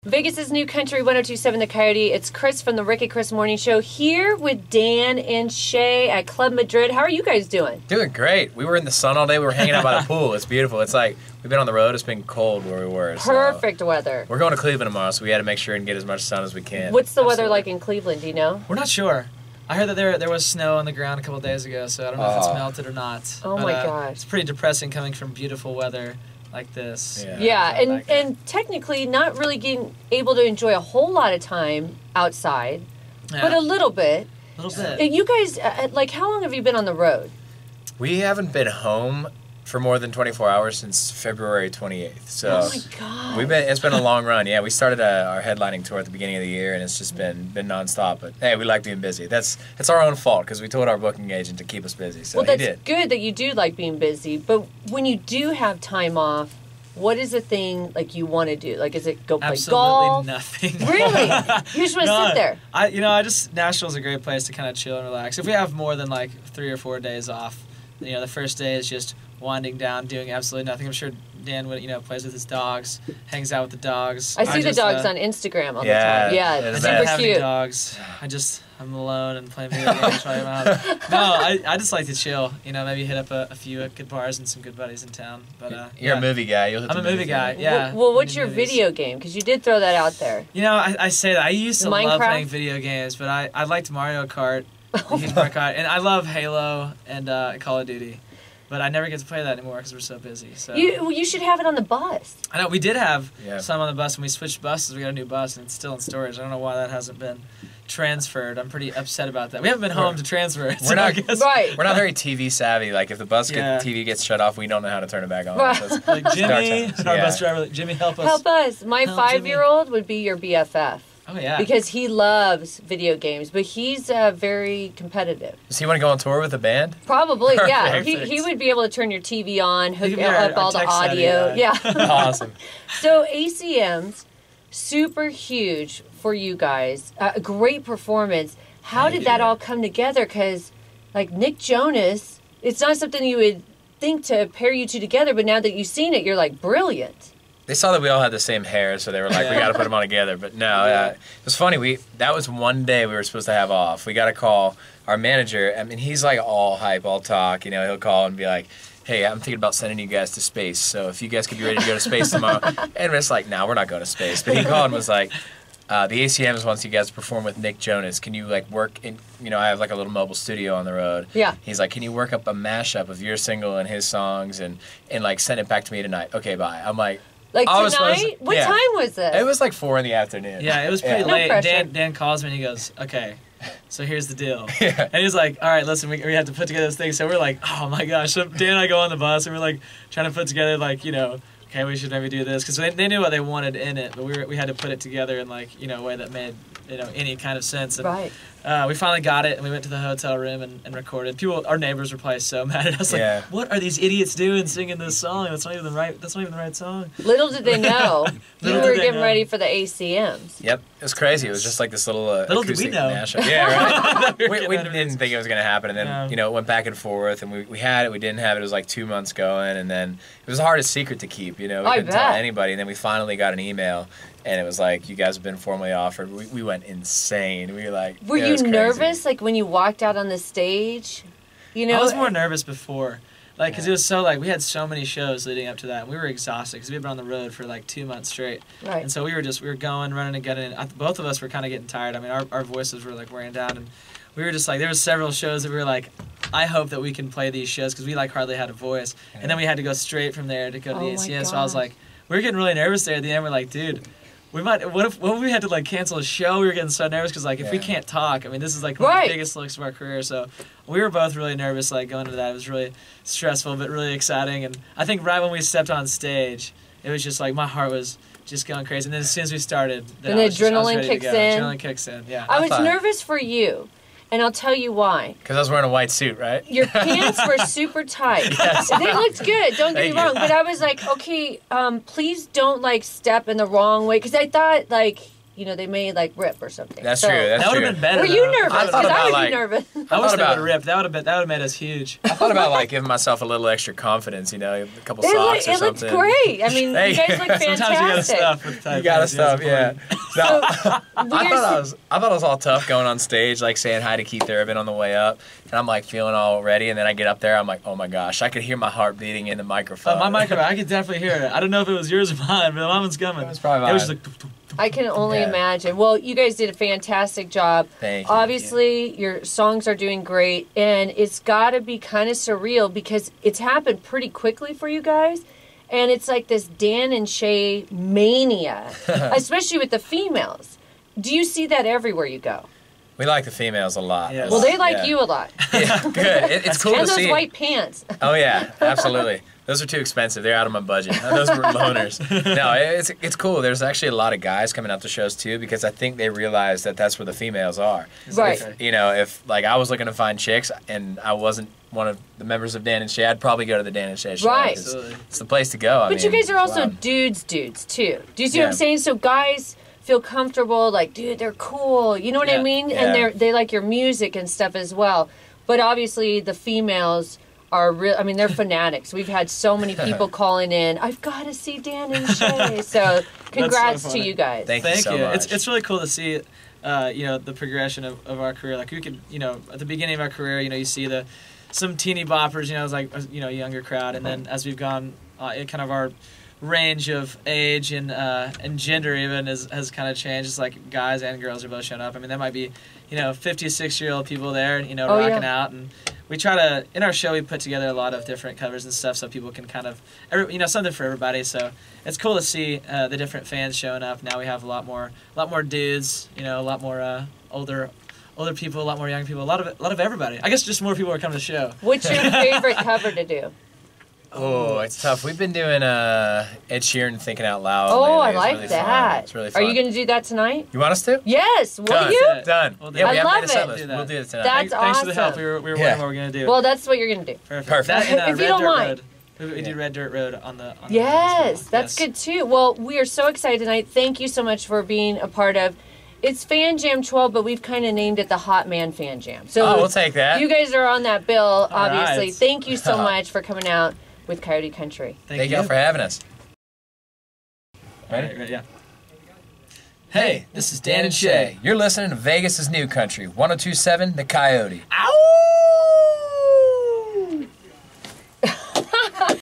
Vegas' new country, 102.7 The Coyote. It's Kris from the Rick and Kris Morning Show here with Dan and Shay at Club Madrid. How are you guys doing? Doing great. We were in the sun all day. We were hanging out by the pool. It's beautiful. It's like we've been on the road. It's been cold where we were. Perfect weather. We're going to Cleveland tomorrow, so we had to make sure and get as much sun as we can. What's the weather like in Cleveland? Do you know? We're not sure. I heard that there was snow on the ground a couple days ago, so I don't know if it's melted or not. Oh my gosh. It's pretty depressing coming from beautiful weather like this. Yeah, and technically not really getting able to enjoy a whole lot of time outside, but a little bit. A little bit. You guys, like, how long have you been on the road? We haven't been home for more than 24 hours since February 28th. So oh my God. It's been a long run. Yeah, we started our headlining tour at the beginning of the year, and it's just been nonstop. But hey, we like being busy. That's our own fault because we told our booking agent to keep us busy. So well, that's he did. Good that you do like being busy. But when you do have time off, what is the thing like you want to do? Like, is it go play golf? Absolutely nothing. Really? You just want to sit there? Nashville's a great place to kind of chill and relax. If we have more than like 3 or 4 days off, the first day is just winding down, doing absolutely nothing. I'm sure Dan would, plays with his dogs, hangs out with the dogs. I see the dogs on Instagram all the time. Yeah, super cute. Dogs. I'm alone and playing video games. No, I just like to chill. Maybe hit up a few good bars and some good buddies in town. But you're a movie guy. I'm a movie guy. Yeah. Well, what's your video game? Because you did throw that out there. I say that I used to Minecraft? love playing video games, but I liked Mario Kart. And I love Halo and Call of Duty. But I never get to play that anymore because we're so busy. So you should have it on the bus. I know, we did have some on the bus, and we switched buses. We got a new bus, and it's still in storage. I don't know why that hasn't been transferred. I'm pretty upset about that. We haven't been home to transfer it. We're not very TV savvy. Like, if the TV gets shut off, we don't know how to turn it back on. Right. So like, Jimmy, our bus driver, Jimmy, help us. Help us. My 5-year-old would be your BFF. Oh, yeah. Because he loves video games, but he's very competitive. Does he want to go on tour with the band? Probably, yeah. Perfect. He would be able to turn your TV on, hook up all the audio. Yeah. Awesome. So ACMs, super huge for you guys. A great performance. How did that all come together? Because, like, Nick Jonas, it's not something you would think to pair you two together, but now that you've seen it, you're like, brilliant. They saw that we all had the same hair, so they were like, we got to put them all together. But no, it was funny. That was one day we were supposed to have off. We got to call our manager. I mean, he's like all hype, all talk. He'll call and be like, hey, I'm thinking about sending you guys to space. So if you guys could be ready to go to space tomorrow. And it's like, no, we're not going to space. But he called and was like, the ACMs wants you guys to perform with Nick Jonas. Can you work in, I have like a little mobile studio on the road. Yeah. He's like, can you work up a mashup of your single and his songs and send it back to me tonight? Okay, bye. I'm like, tonight? What time was it? It was like 4 PM. Yeah, it was pretty late. No Dan calls me and he goes, okay, so here's the deal. And he's like, all right, listen, we have to put together this thing. So we're like, oh my gosh. So Dan and I go on the bus and we're like trying to put together okay, we should maybe do this. Because they knew what they wanted in it, but we had to put it together in a way that made any kind of sense. And, right. We finally got it, and we went to the hotel room and recorded. Our neighbors were probably so mad at us. Like, what are these idiots doing singing this song? That's not even the right song. Little did they know you were getting ready for the ACMs. Yep, it was crazy. It was just like this little acoustic mashup. Yeah, right. we didn't think it was going to happen, and then it went back and forth, and we had it, we didn't have it. It was like 2 months going, and then it was the hardest secret to keep. We couldn't tell anybody, and then we finally got an email. And it was like, you guys have been formally offered. We went insane. We were like, were you nervous, like when you walked out on the stage? I was more nervous before, because it was so we had so many shows leading up to that. And we were exhausted because we had been on the road for 2 months straight. Right. And so we were going, running and getting. Both of us were kind of getting tired. I mean, our voices were wearing down, and we were just there were several shows that we were like, I hope that we can play these shows because we hardly had a voice. Yeah. And then we had to go straight from there to go to the ACM. So I was like, we were getting really nervous there at the end. We're like, dude. What if we had to cancel a show? We were getting so nervous because if we can't talk, I mean, this is one of the biggest looks of our career. So we were both really nervous going into that. It was really stressful but really exciting. And I think right when we stepped on stage, it was just my heart was just going crazy. And then as soon as we started, the adrenaline kicks in. Adrenaline kicks in. Yeah. I was nervous for you. And I'll tell you why. Because I was wearing a white suit, right? Your pants were super tight. Yes. They looked good, don't get me wrong. But I was like, okay, please don't step in the wrong way. Because I thought they may like rip or something. That's true. That's that would true. have been better. Were you nervous? Because I would be nervous. I wish they would have ripped. That would have made us huge. I thought about like giving myself a little extra confidence, a couple socks or it something. It looks great. I mean, you guys look fantastic. Sometimes you gotta stuff with the You gotta stuff, yeah. No, I thought it was all tough going on stage, like saying hi to Keith Urban on the way up, and I'm like feeling all ready, and then I get up there, I'm like, oh my gosh, I could hear my heart beating in the microphone. My microphone, I could definitely hear it. I don't know if it was yours or mine, but mine was coming. It was probably mine. It was just like. I can only imagine. Well, you guys did a fantastic job. Thank you. Obviously, your songs are doing great, and it's got to be kind of surreal because it's happened pretty quickly for you guys, and it's like this Dan and Shay mania, especially with the females. Do you see that everywhere you go? We like the females a lot. Yes. Well, they like you a lot. Yeah, good. It's cool and to see. those white pants. Oh yeah, absolutely. Those are too expensive. They're out of my budget. Those were loaners. No, it's cool. There's actually a lot of guys coming out to shows too because I think they realize that that's where the females are. Right. If like I was looking to find chicks and I wasn't one of the members of Dan and Shay, I'd probably go to the Dan and Shay show. Right. It's the place to go. But you guys are also dudes too. Do you see what I'm saying? So guys feel comfortable, like, dude, they're cool. You know what I mean? Yeah. And they like your music and stuff as well. But obviously the females are real. I mean, they're fanatics. We've had so many people calling in. I've got to see Dan and Shay. So congrats so to you guys. Thank you so much. It's really cool to see, the progression of our career. Like we could, at the beginning of our career, you see some teeny boppers. It was like younger crowd, and then as we've gone, kind of our range of age and gender even has kind of changed. It's like guys and girls are both showing up. I mean, there might be 50-60-year-old people there, rocking out, and we try to, in our show, we put together a lot of different covers and stuff so people can kind of, something for everybody. So it's cool to see the different fans showing up. Now we have a lot more dudes, a lot more older people, a lot more young people, a lot of everybody. I guess just more people are coming to the show. What's your favorite cover to do? Oh, it's tough. We've been doing Ed Sheeran Thinking Out Loud. Oh, lately. I It's like really that. Fun. It's really fun. Are you going to do that tonight? You want us to? Yes. Will Done. you? Done. We'll do Yeah, it. we I haven't love made a set it. list. We'll do it tonight. That's Thanks for the help. awesome. We were wondering what we're going to do. Well, that's what you're going to do. Perfect. That and, If you Red don't Dirt mind. Road. We do Red Dirt Road on the Yes, that's yes. good too. Well, we are so excited tonight. Thank you so much for being a part of. It's Fan Jam 12, but we've kind of named it the Hot Man Fan Jam. So we'll take that. You guys are on that bill, obviously. right. Thank you so much for coming out with Coyote Country. Thank y'all for having us. Ready? Right, yeah. Hey, this is Dan and Shay. You're listening to Vegas' New Country, 102.7 The Coyote. Ow!